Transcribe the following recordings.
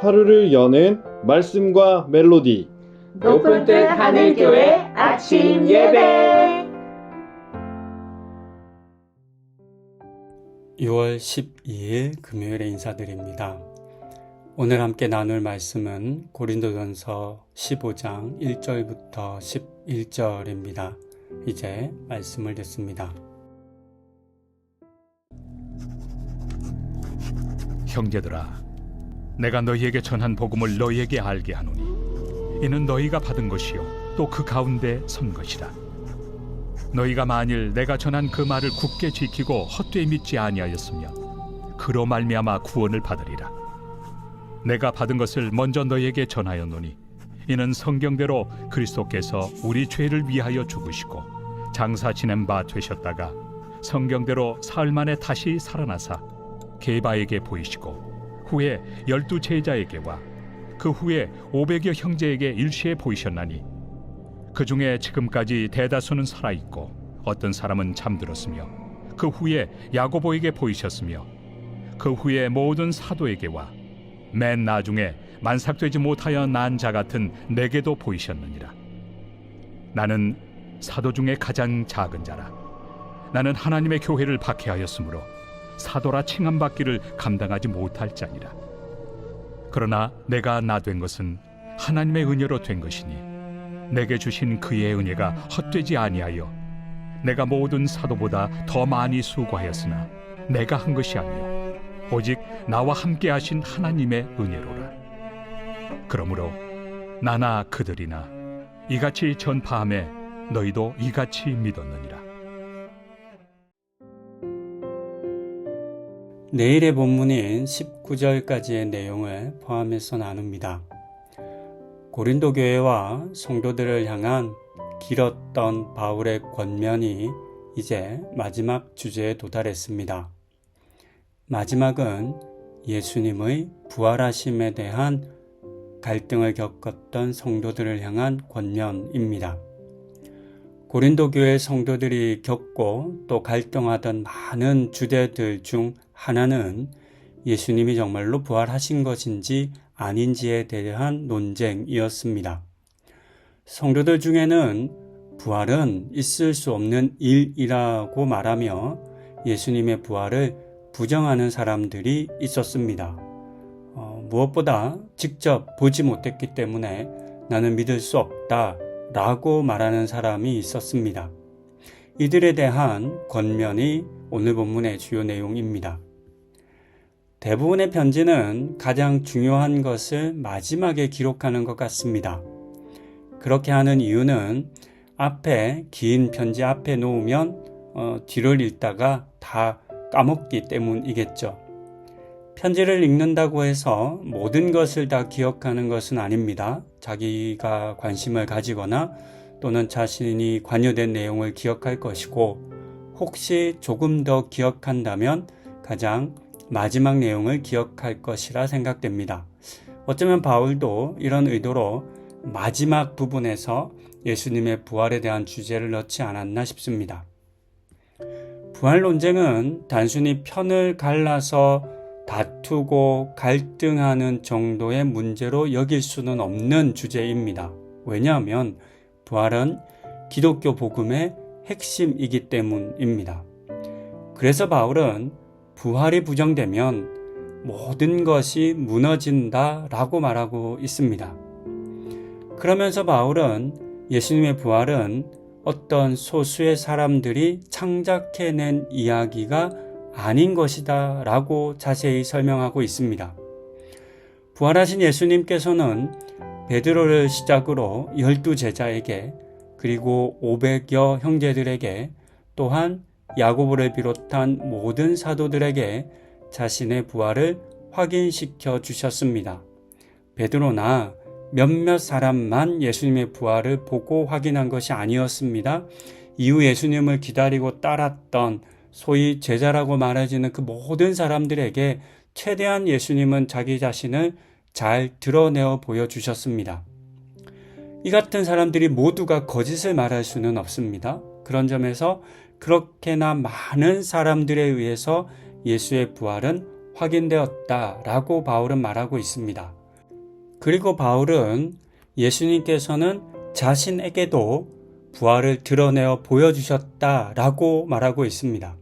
하루를 여는 말씀과 멜로디. 높은 뜻 하늘교회 아침 예배. 6월 12일 금요일에 인사드립니다. 오늘 함께 나눌 말씀은 고린도전서 15장 1절부터 11절입니다. 이제 말씀을 듣습니다. 형제들아, 내가 너희에게 전한 복음을 너희에게 알게 하노니 이는 너희가 받은 것이요 또 그 가운데 선 것이라. 너희가 만일 내가 전한 그 말을 굳게 지키고 헛되이 믿지 아니하였으면 그로 말미암아 구원을 받으리라. 내가 받은 것을 먼저 너희에게 전하였노니 이는 성경대로 그리스도께서 우리 죄를 위하여 죽으시고 장사 지낸 바 되셨다가 성경대로 사흘 만에 다시 살아나사 게바에게 보이시고 후에 12 제자에게와 그 후에 500여 형제에게 일시에 보이셨나니 그 중에 지금까지 대다수는 살아있고 어떤 사람은 잠들었으며 그 후에 야고보에게 보이셨으며 그 후에 모든 사도에게와 맨 나중에 만삭되지 못하여 난 자 같은 내게도 보이셨느니라. 나는 사도 중에 가장 작은 자라. 나는 하나님의 교회를 박해하였으므로 사도라 칭함받기를 감당하지 못할 자니라. 그러나 내가 나 된 것은 하나님의 은혜로 된 것이니 내게 주신 그의 은혜가 헛되지 아니하여 내가 모든 사도보다 더 많이 수고하였으나 내가 한 것이 아니요 오직 나와 함께 하신 하나님의 은혜로라. 그러므로 나나 그들이나 이같이 전파함에 너희도 이같이 믿었느니라. 내일의 본문인 19절까지의 내용을 포함해서 나눕니다. 고린도 교회와 성도들을 향한 길었던 바울의 권면이 이제 마지막 주제에 도달했습니다. 마지막은 예수님의 부활하심에 대한 갈등을 겪었던 성도들을 향한 권면입니다. 고린도 교회 성도들이 겪고 또 갈등하던 많은 주제들 중 하나는 예수님이 정말로 부활하신 것인지 아닌지에 대한 논쟁이었습니다. 성도들 중에는 부활은 있을 수 없는 일이라고 말하며 예수님의 부활을 부정하는 사람들이 있었습니다. 무엇보다 직접 보지 못했기 때문에 나는 믿을 수 없다 라고 말하는 사람이 있었습니다. 이들에 대한 권면이 오늘 본문의 주요 내용입니다. 대부분의 편지는 가장 중요한 것을 마지막에 기록하는 것 같습니다. 그렇게 하는 이유는 앞에 긴 편지 앞에 놓으면 뒤를 읽다가 다 까먹기 때문이겠죠. 편지를 읽는다고 해서 모든 것을 다 기억하는 것은 아닙니다. 자기가 관심을 가지거나 또는 자신이 관여된 내용을 기억할 것이고 혹시 조금 더 기억한다면 가장 마지막 내용을 기억할 것이라 생각됩니다. 어쩌면 바울도 이런 의도로 마지막 부분에서 예수님의 부활에 대한 주제를 넣지 않았나 싶습니다. 부활 논쟁은 단순히 편을 갈라서 다투고 갈등하는 정도의 문제로 여길 수는 없는 주제입니다. 왜냐하면 부활은 기독교 복음의 핵심이기 때문입니다. 그래서 바울은 부활이 부정되면 모든 것이 무너진다라고 말하고 있습니다. 그러면서 바울은 예수님의 부활은 어떤 소수의 사람들이 창작해낸 이야기가 아닌 것이다 라고 자세히 설명하고 있습니다. 부활하신 예수님께서는 베드로를 시작으로 12 제자에게 그리고 500여 형제들에게 또한 야고보를 비롯한 모든 사도들에게 자신의 부활을 확인시켜 주셨습니다. 베드로나 몇몇 사람만 예수님의 부활을 보고 확인한 것이 아니었습니다. 이후 예수님을 기다리고 따랐던 소위 제자라고 말해지는 그 모든 사람들에게 최대한 예수님은 자기 자신을 잘 드러내어 보여주셨습니다. 이 같은 사람들이 모두가 거짓을 말할 수는 없습니다. 그런 점에서 그렇게나 많은 사람들에 의해서 예수의 부활은 확인되었다라고 바울은 말하고 있습니다. 그리고 바울은 예수님께서는 자신에게도 부활을 드러내어 보여주셨다라고 말하고 있습니다.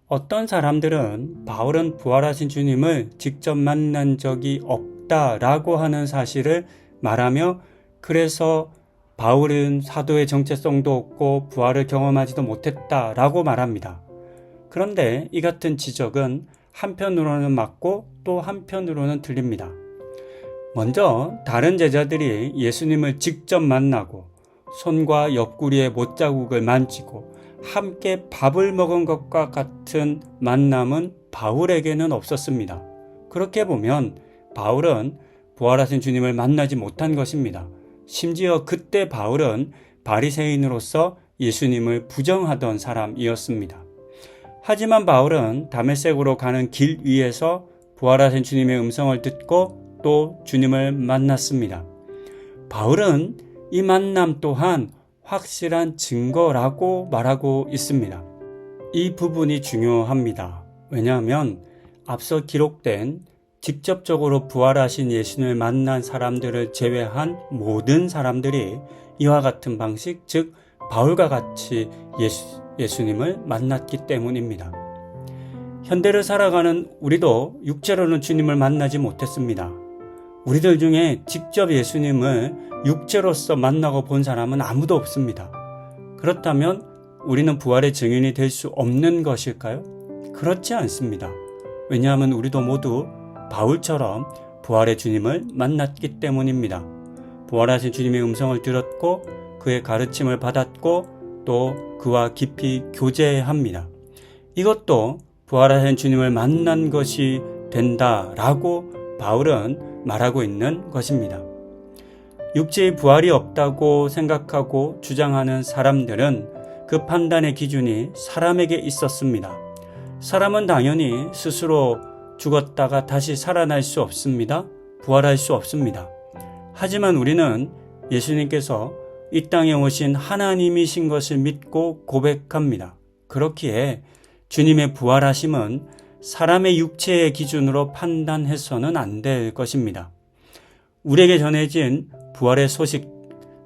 어떤 사람들은 바울은 부활하신 주님을 직접 만난 적이 없다라고 하는 사실을 말하며 그래서 바울은 사도의 정체성도 없고 부활을 경험하지도 못했다라고 말합니다. 그런데 이 같은 지적은 한편으로는 맞고 또 한편으로는 틀립니다. 먼저 다른 제자들이 예수님을 직접 만나고 손과 옆구리에 못자국을 만지고 함께 밥을 먹은 것과 같은 만남은 바울에게는 없었습니다. 그렇게 보면 바울은 부활하신 주님을 만나지 못한 것입니다. 심지어 그때 바울은 바리새인으로서 예수님을 부정하던 사람이었습니다. 하지만 바울은 다메섹으로 가는 길 위에서 부활하신 주님의 음성을 듣고 또 주님을 만났습니다. 바울은 이 만남 또한 확실한 증거라고 말하고 있습니다. 이 부분이 중요합니다. 왜냐하면 앞서 기록된 직접적으로 부활하신 예수님을 만난 사람들을 제외한 모든 사람들이 이와 같은 방식, 즉 바울과 같이 예수님을 만났기 때문입니다. 현대를 살아가는 우리도 육체로는 주님을 만나지 못했습니다. 우리들 중에 직접 예수님을 육체로서 만나고 본 사람은 아무도 없습니다. 그렇다면 우리는 부활의 증인이 될 수 없는 것일까요? 그렇지 않습니다. 왜냐하면 우리도 모두 바울처럼 부활의 주님을 만났기 때문입니다. 부활하신 주님의 음성을 들었고 그의 가르침을 받았고 또 그와 깊이 교제합니다. 이것도 부활하신 주님을 만난 것이 된다라고 바울은 말하고 있는 것입니다. 육체의 부활이 없다고 생각하고 주장하는 사람들은 그 판단의 기준이 사람에게 있었습니다. 사람은 당연히 스스로 죽었다가 다시 살아날 수 없습니다. 부활할 수 없습니다. 하지만 우리는 예수님께서 이 땅에 오신 하나님이신 것을 믿고 고백합니다. 그렇기에 주님의 부활하심은 사람의 육체의 기준으로 판단해서는 안 될 것입니다. 우리에게 전해진 부활의 소식,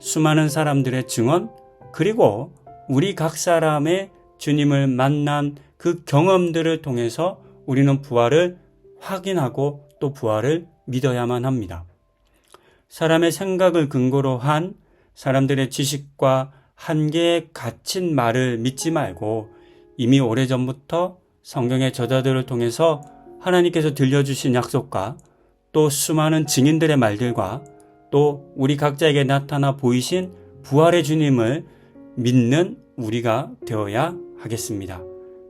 수많은 사람들의 증언, 그리고 우리 각 사람의 주님을 만난 그 경험들을 통해서 우리는 부활을 확인하고 또 부활을 믿어야만 합니다. 사람의 생각을 근거로 한 사람들의 지식과 한계에 갇힌 말을 믿지 말고 이미 오래전부터 성경의 저자들을 통해서 하나님께서 들려주신 약속과 또 수많은 증인들의 말들과 또 우리 각자에게 나타나 보이신 부활의 주님을 믿는 우리가 되어야 하겠습니다.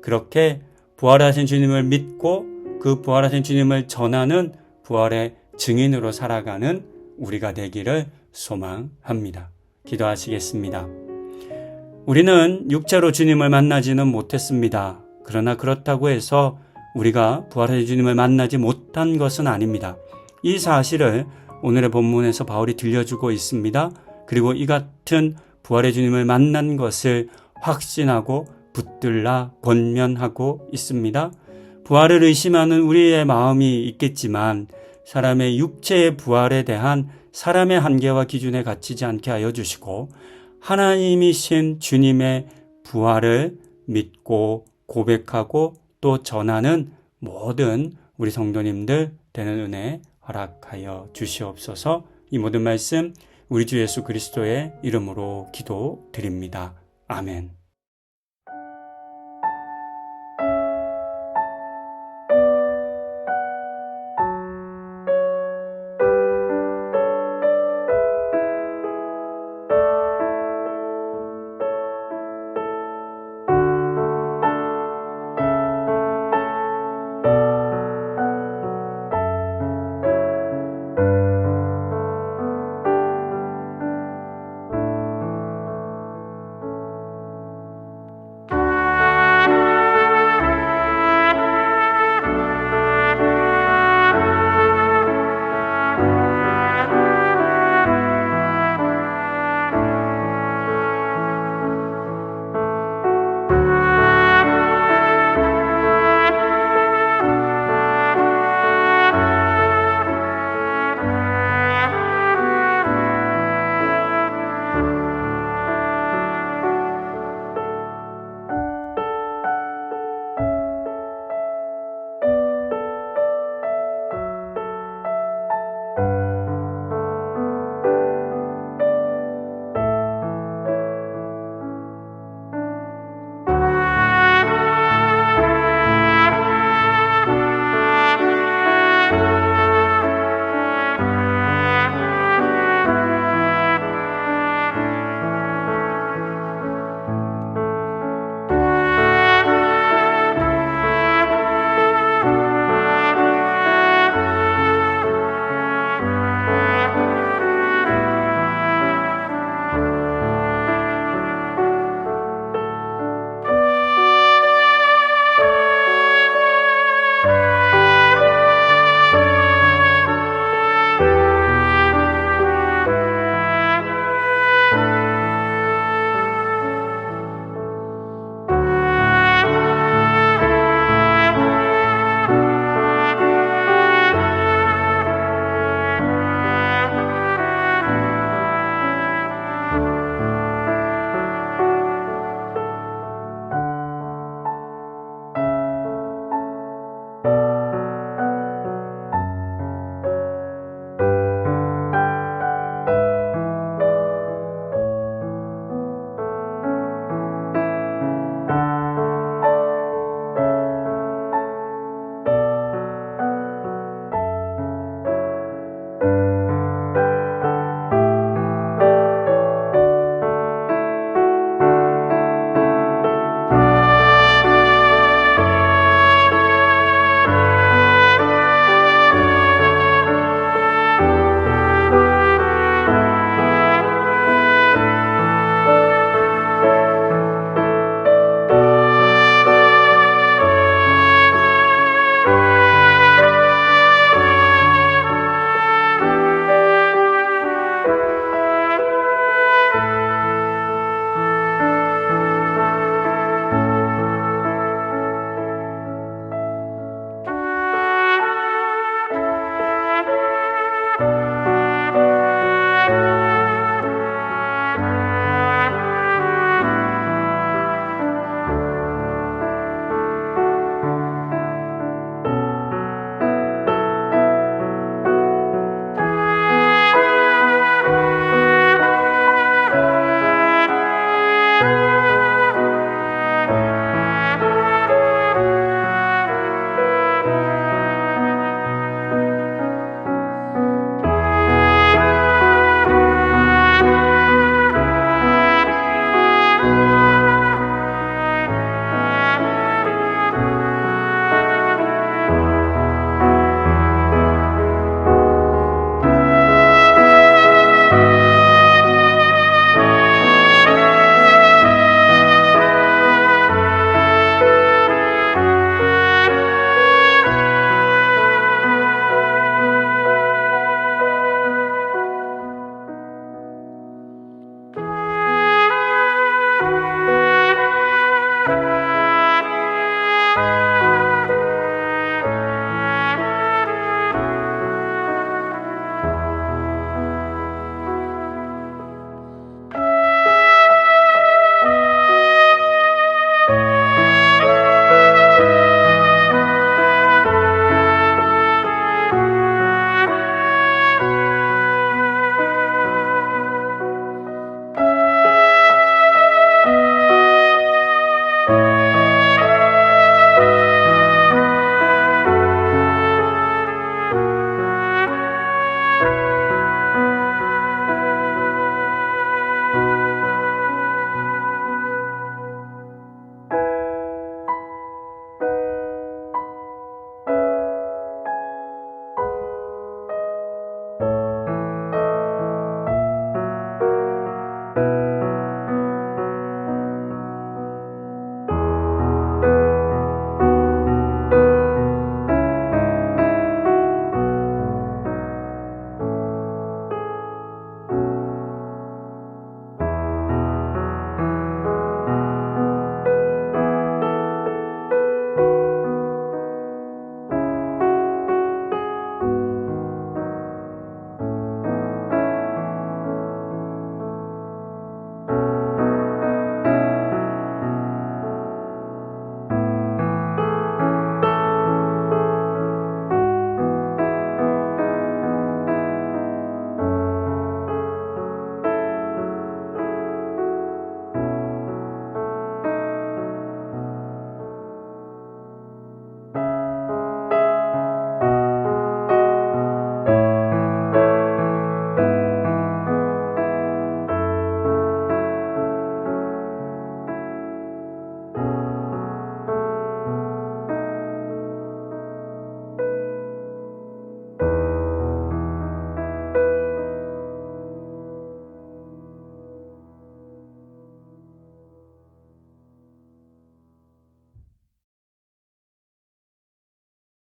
그렇게 부활하신 주님을 믿고 그 부활하신 주님을 전하는 부활의 증인으로 살아가는 우리가 되기를 소망합니다. 기도하시겠습니다. 우리는 육체로 주님을 만나지는 못했습니다. 그러나 그렇다고 해서 우리가 부활하신 주님을 만나지 못한 것은 아닙니다. 이 사실을 오늘의 본문에서 바울이 들려주고 있습니다. 그리고 이 같은 부활의 주님을 만난 것을 확신하고 붙들라 권면하고 있습니다. 부활을 의심하는 우리의 마음이 있겠지만 사람의 육체의 부활에 대한 사람의 한계와 기준에 갇히지 않게 하여 주시고 하나님이신 주님의 부활을 믿고 고백하고 또 전하는 모든 우리 성도님들 되는 은혜 허락하여 주시옵소서. 이 모든 말씀 우리 주 예수 그리스도의 이름으로 기도드립니다. 아멘.